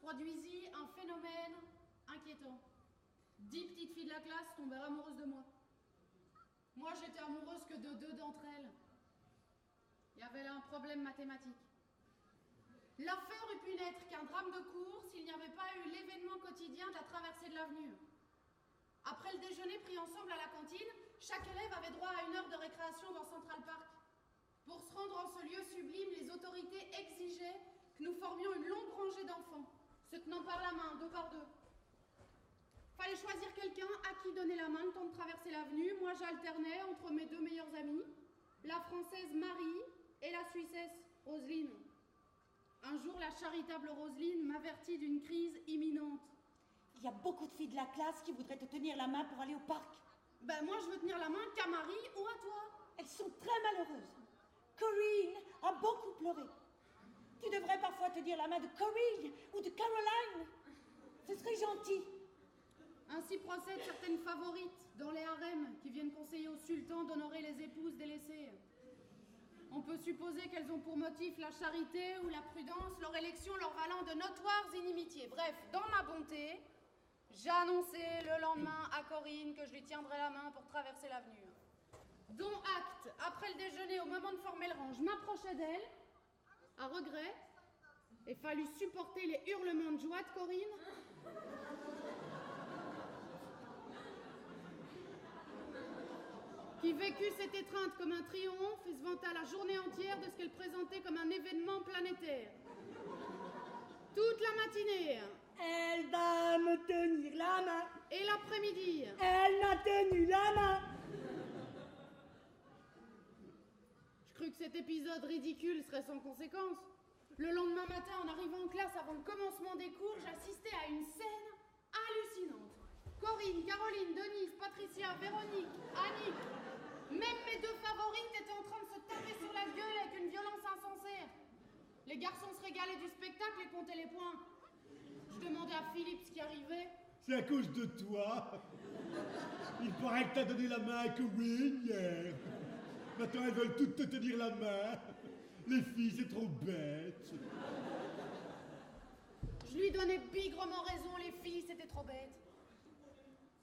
produisit un phénomène inquiétant. 10 petites filles de la classe tombèrent amoureuses de moi. Moi, j'étais amoureuse que de 2 d'entre elles. Il y avait là un problème mathématique. L'affaire eût pu n'être qu'un drame de cours s'il n'y avait pas eu l'événement quotidien de la traversée de l'avenue. Après le déjeuner pris ensemble à la cantine, chaque élève avait droit à 1 heure de récréation dans Central Park. Pour se rendre en ce lieu sublime, les autorités exigeaient que nous formions une longue rangée d'enfants, se tenant par la main, 2 par 2. Fallait choisir quelqu'un à qui donner la main le temps de traverser l'avenue. Moi, j'alternais entre mes 2 meilleures amies, la Française Marie et la Suissesse Roselyne. Un jour, la charitable Roselyne m'avertit d'une crise imminente. Il y a beaucoup de filles de la classe qui voudraient te tenir la main pour aller au parc. Ben moi, je veux tenir la main qu'à Marie ou à toi. Elles sont très malheureuses. Corinne a beaucoup pleuré. Tu devrais parfois tenir la main de Corinne ou de Caroline. Ce serait gentil. Ainsi procèdent certaines favorites dans les harems qui viennent conseiller au sultan d'honorer les épouses délaissées. On peut supposer qu'elles ont pour motif la charité ou la prudence, leur élection leur valant de notoires inimitiés. Bref, dans ma bonté, j'ai annoncé le lendemain à Corinne que je lui tiendrais la main pour traverser l'avenue. Dont acte, après le déjeuner, au moment de former le rang, je m'approchais d'elle, à regret, et fallut supporter les hurlements de joie de Corinne. Qui vécut cette étreinte comme un triomphe et se vanta la journée entière de ce qu'elle présentait comme un événement planétaire. Toute la matinée. Elle va me tenir la main. Et l'après-midi. Elle m'a tenu la main. Je crus que cet épisode ridicule serait sans conséquence. Le lendemain matin, en arrivant en classe avant le commencement des cours, j'assistais à une scène hallucinante. Corinne, Caroline, Denise, Patricia, Véronique, Annick, même mes 2 favorites étaient en train de se taper sur la gueule avec une violence insensée. Les garçons se régalaient du spectacle et comptaient les points. Je demandais à Philippe ce qui arrivait. C'est à cause de toi. Il paraît que t'as donné la main à Corinne hier. Maintenant, elles veulent toutes te tenir la main. Les filles, c'est trop bête. Je lui donnais bigrement raison, les filles, c'était trop bête.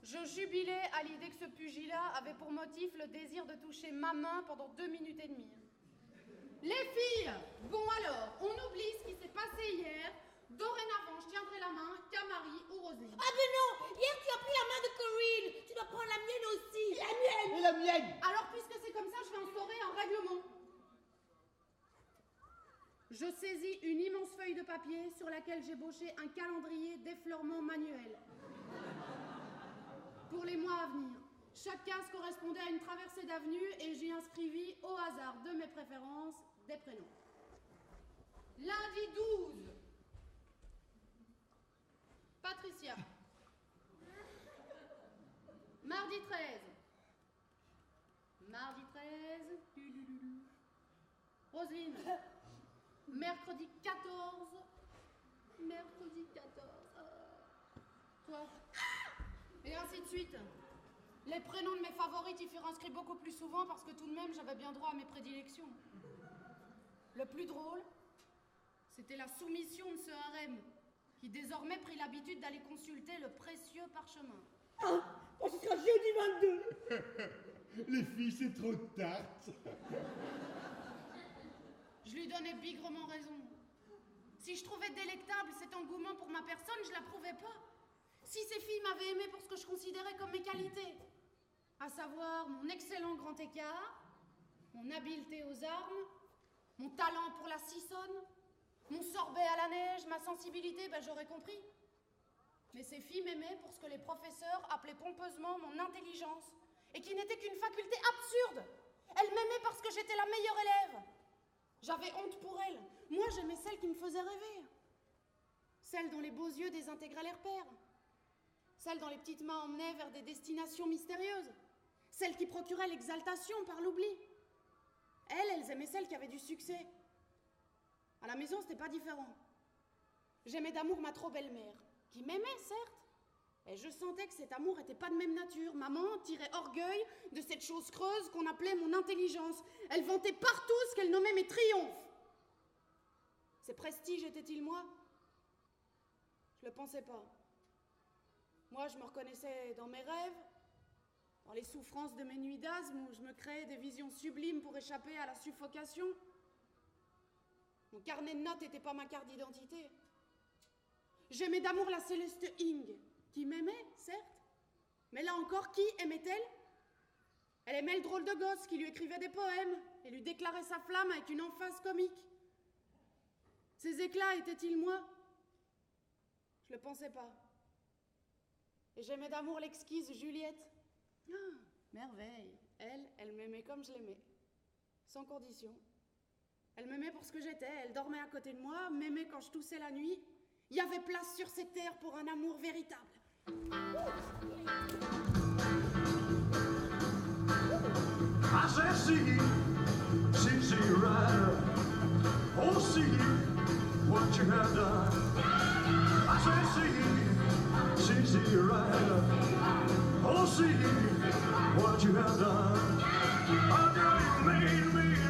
Je jubilais à l'idée que ce pugilat avait pour motif le désir de toucher ma main pendant 2 minutes et demie. Les filles, bon alors, on oublie ce qui s'est passé hier. Dorénavant, je tiendrai la main qu'à Marie ou Roselyne. Ah mais non, hier tu as pris la main de Corinne. Tu dois prendre la mienne aussi. La mienne. Et la mienne. Alors, puisque c'est comme ça, je vais instaurer un règlement. Je saisis une immense feuille de papier sur laquelle j'ai bauché un calendrier d'effleurement manuel. Pour les mois à venir, chaque case correspondait à une traversée d'avenue et j'y inscrivis au hasard de mes préférences des prénoms. Lundi 12, Patricia. Mardi 13, Roselyne. Mercredi 14, toi. Et ainsi de suite. Les prénoms de mes favorites y furent inscrits beaucoup plus souvent parce que tout de même j'avais bien droit à mes prédilections. Le plus drôle, c'était la soumission de ce harem qui désormais prit l'habitude d'aller consulter le précieux parchemin. Ah, ce sera jeudi 22. Les filles, c'est trop tarte. Je lui donnais bigrement raison. Si je trouvais délectable cet engouement pour ma personne, je l'approuvais pas. Si ces filles m'avaient aimé pour ce que je considérais comme mes qualités, à savoir mon excellent grand écart, mon habileté aux armes, mon talent pour la sissonne, mon sorbet à la neige, ma sensibilité, j'aurais compris. Mais ces filles m'aimaient pour ce que les professeurs appelaient pompeusement mon intelligence, et qui n'était qu'une faculté absurde. Elles m'aimaient parce que j'étais la meilleure élève. J'avais honte pour elles. Moi, j'aimais celles qui me faisaient rêver. Celles dont les beaux yeux désintégraient les repères. Celles dont les petites mains emmenaient vers des destinations mystérieuses. Celles qui procuraient l'exaltation par l'oubli. Elles aimaient celles qui avaient du succès. À la maison, c'était pas différent. J'aimais d'amour ma trop belle-mère, qui m'aimait, certes. Et je sentais que cet amour était pas de même nature. Maman tirait orgueil de cette chose creuse qu'on appelait mon intelligence. Elle vantait partout ce qu'elle nommait mes triomphes. Ces prestiges étaient-ils moi? Je le pensais pas. Moi, je me reconnaissais dans mes rêves, dans les souffrances de mes nuits d'asthme où je me créais des visions sublimes pour échapper à la suffocation. Mon carnet de notes n'était pas ma carte d'identité. J'aimais d'amour la Céleste Ing, qui m'aimait, certes, mais là encore, qui aimait-elle? Elle aimait le drôle de gosse qui lui écrivait des poèmes et lui déclarait sa flamme avec une emphase comique. Ces éclats étaient-ils moi? Je le pensais pas. Et j'aimais d'amour l'exquise Juliette. Ah, merveille. Elle m'aimait comme je l'aimais, sans condition. Elle m'aimait pour ce que j'étais, elle dormait à côté de moi, m'aimait quand je toussais la nuit. Il y avait place sur cette terre pour un amour véritable. I said, see, Rider. Oh, see what you have done. I said, see, Rider. Oh, see what you have done. Oh, girl, you made me